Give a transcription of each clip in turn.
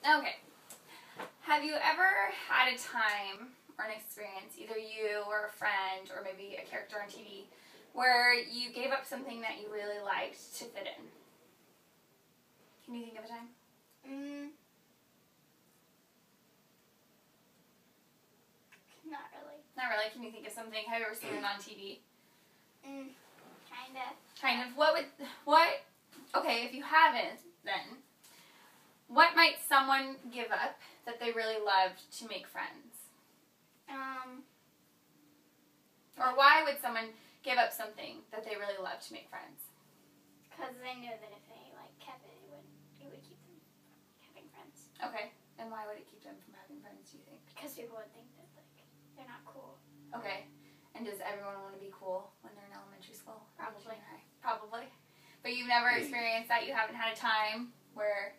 Okay. Have you ever had a time or an experience, either you or a friend or maybe a character on TV, where you gave up something that you really liked to fit in? Can you think of a time? Not really. Not really. Can you think of something? Have you ever seen it on TV? Kind of. Kind of. Okay, if you haven't, then, what might someone give up that they really loved to make friends? Or why would someone give up something that they really love to make friends? Because they knew that if they kept it, it would keep them from having friends. Okay, and why would it keep them from having friends, do you think? Because people would think that they're not cool. Okay, and does everyone want to be cool when they're in elementary school? Probably. Probably. But you've never experienced that? You haven't had a time where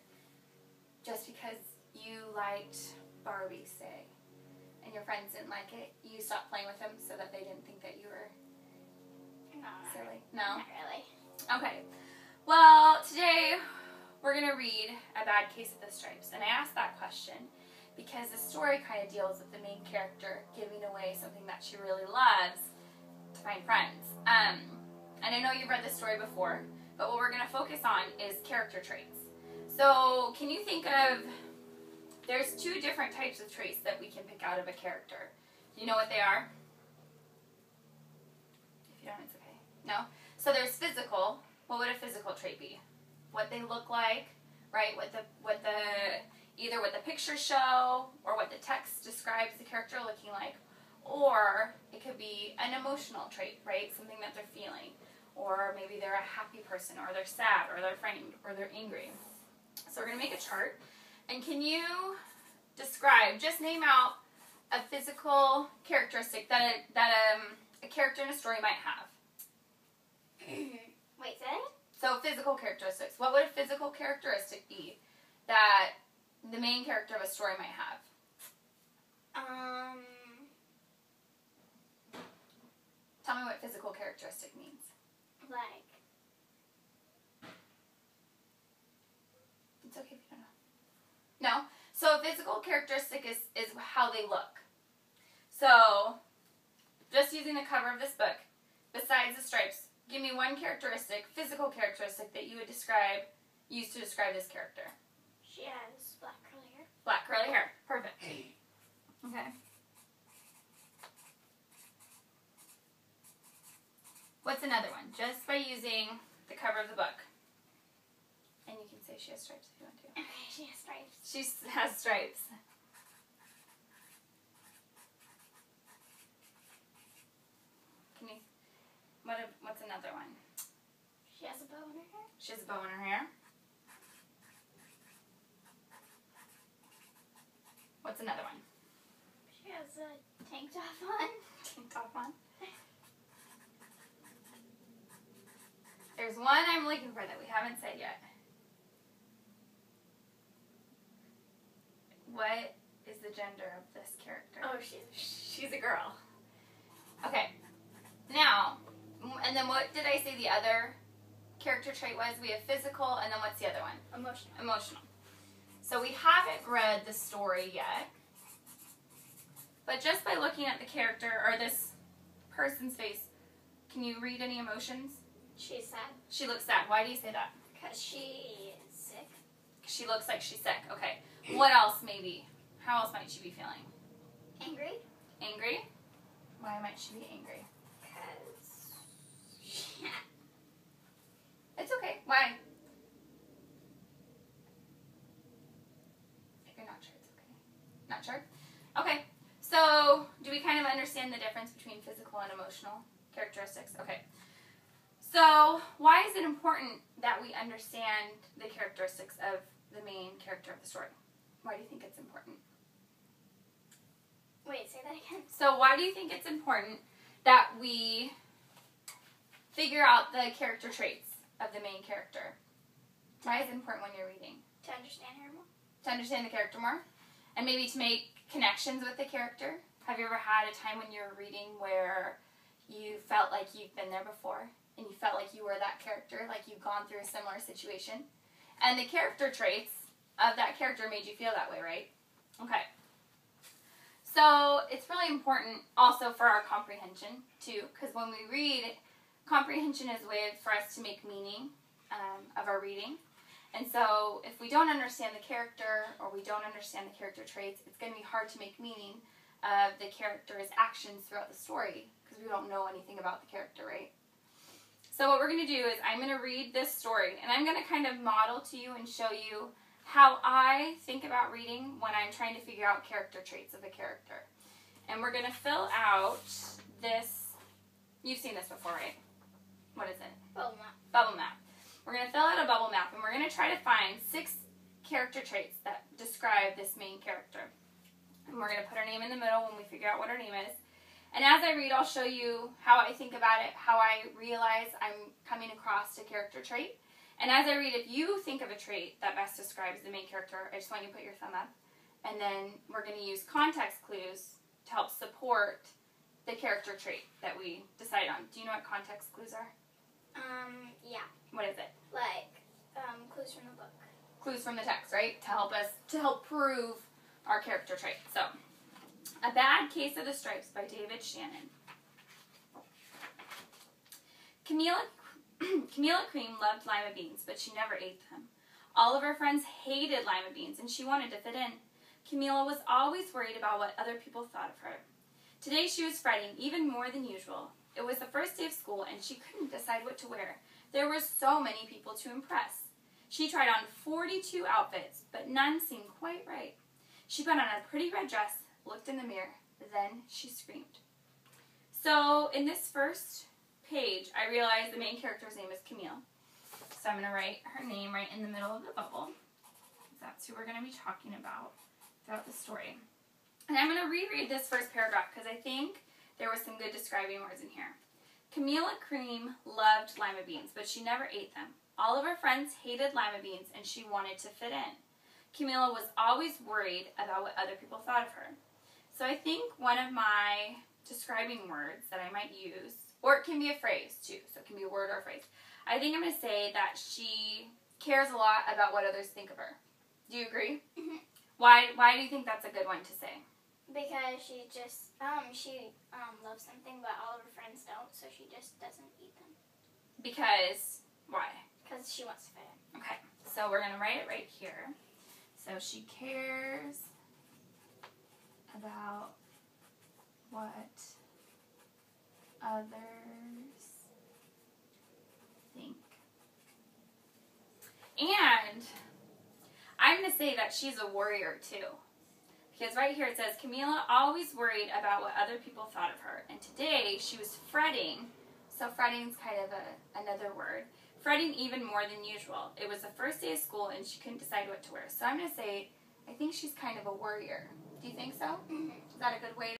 just because you liked Barbie, say, and your friends didn't like it, you stopped playing with them so that they didn't think that you were silly? No? Not really. Okay. Well, today we're going to read A Bad Case of the Stripes. And I asked that question because the story kind of deals with the main character giving away something that she really loves to find friends. And I know you've read this story before, but what we're going to focus on is character traits. So can you think of, there's two different types of traits that we can pick out of a character. Do you know what they are? If you don't, it's okay. No? So there's physical. What would a physical trait be? What they look like, right? Either what the pictures show or what the text describes the character looking like, or it could be an emotional trait, right? Something that they're feeling, or maybe they're a happy person, or they're sad, or they're frightened, or they're angry. So we're going to make a chart, and can you describe, just name out a physical characteristic that a character in a story might have? Wait, say that? So physical characteristics. What would a physical characteristic be that the main character of a story might have? Tell me what physical characteristic means. It's okay if you don't know. No? So a physical characteristic is how they look. So, just using the cover of this book, besides the stripes, give me one physical characteristic that you would use to describe this character. She has black curly hair. Black curly hair. Perfect. Okay. What's another one? Just by using the cover of the book. And you can say she has stripes if you want to. Okay, she has stripes. She has stripes. What's another one? She has a bow in her hair. She has a bow in her hair. What's another one? She has a tank top on. Tank top on. There's one I'm looking for that we haven't said yet. What is the gender of this character? Oh, she's a girl. Okay. Now, and then what did I say the other character trait was? We have physical, and then what's the other one? Emotional. Emotional. So we haven't read the story yet, but just by looking at the character, or this person's face, can you read any emotions? She's sad. She looks sad. Why do you say that? Because she is sick. She looks like she's sick. Okay. What else maybe? How else might she be feeling? Angry. Angry? Why might she be angry? Because... It's okay. Why? If you're not sure, it's okay. Not sure? Okay. So, do we kind of understand the difference between physical and emotional characteristics? Okay. So, why is it important that we understand the characteristics of the main character of the story? Why do you think it's important? Wait, say that again. So, why do you think it's important that we figure out the character traits of the main character? Why is it important when you're reading? To understand her more. To understand the character more? And maybe to make connections with the character? Have you ever had a time when you were reading where you felt like you've been there before? And you felt like you were that character, like you've gone through a similar situation? And the character traits of that character made you feel that way, right? Okay. So it's really important also for our comprehension too, because when we read, comprehension is a way for us to make meaning of our reading. And so if we don't understand the character or we don't understand the character traits, it's going to be hard to make meaning of the character's actions throughout the story because we don't know anything about the character, right? So what we're going to do is I'm going to read this story and I'm going to kind of model to you and show you how I think about reading when I'm trying to figure out character traits of a character. And we're going to fill out this, you've seen this before, right? What is it? Bubble map. Bubble map. We're going to fill out a bubble map and we're going to try to find 6 character traits that describe this main character. And we're going to put our name in the middle when we figure out what our name is. And as I read, I'll show you how I think about it, how I realize I'm coming across a character trait. And as I read, if you think of a trait that best describes the main character, I just want you to put your thumb up. And then we're going to use context clues to help support the character trait that we decide on. Do you know what context clues are? Yeah. What is it? Like, clues from the book. Clues from the text, right? To help prove our character trait. So, A Bad Case of the Stripes by David Shannon. Camilla Cream loved lima beans, but she never ate them. All of her friends hated lima beans, and she wanted to fit in. Camilla was always worried about what other people thought of her. Today she was fretting even more than usual. It was the first day of school, and she couldn't decide what to wear. There were so many people to impress. She tried on 42 outfits, but none seemed quite right. She put on a pretty red dress, looked in the mirror, then she screamed. So in this first page, I realized the main character's name is Camille. So I'm going to write her name right in the middle of the bubble. That's who we're going to be talking about throughout the story. And I'm going to reread this first paragraph because I think there were some good describing words in here. Camilla Cream loved lima beans, but she never ate them. All of her friends hated lima beans, and she wanted to fit in. Camilla was always worried about what other people thought of her. So I think one of my describing words that I might use, or it can be a phrase too, so it can be a word or a phrase. I think I'm going to say that she cares a lot about what others think of her. Do you agree? Mm-hmm. Why do you think that's a good one to say? Because she just, she loves something, but all of her friends don't, so she just doesn't eat them. Because, why? Because she wants to fit in. Okay, so we're going to write it right here. So she cares about what others think. And I'm going to say that she's a warrior too. Because right here it says, Camilla always worried about what other people thought of her. And today she was fretting. So fretting is kind of another word. Fretting even more than usual. It was the first day of school and she couldn't decide what to wear. So I'm going to say, I think she's kind of a warrior. Do you think so? Mm-hmm. Is that a good way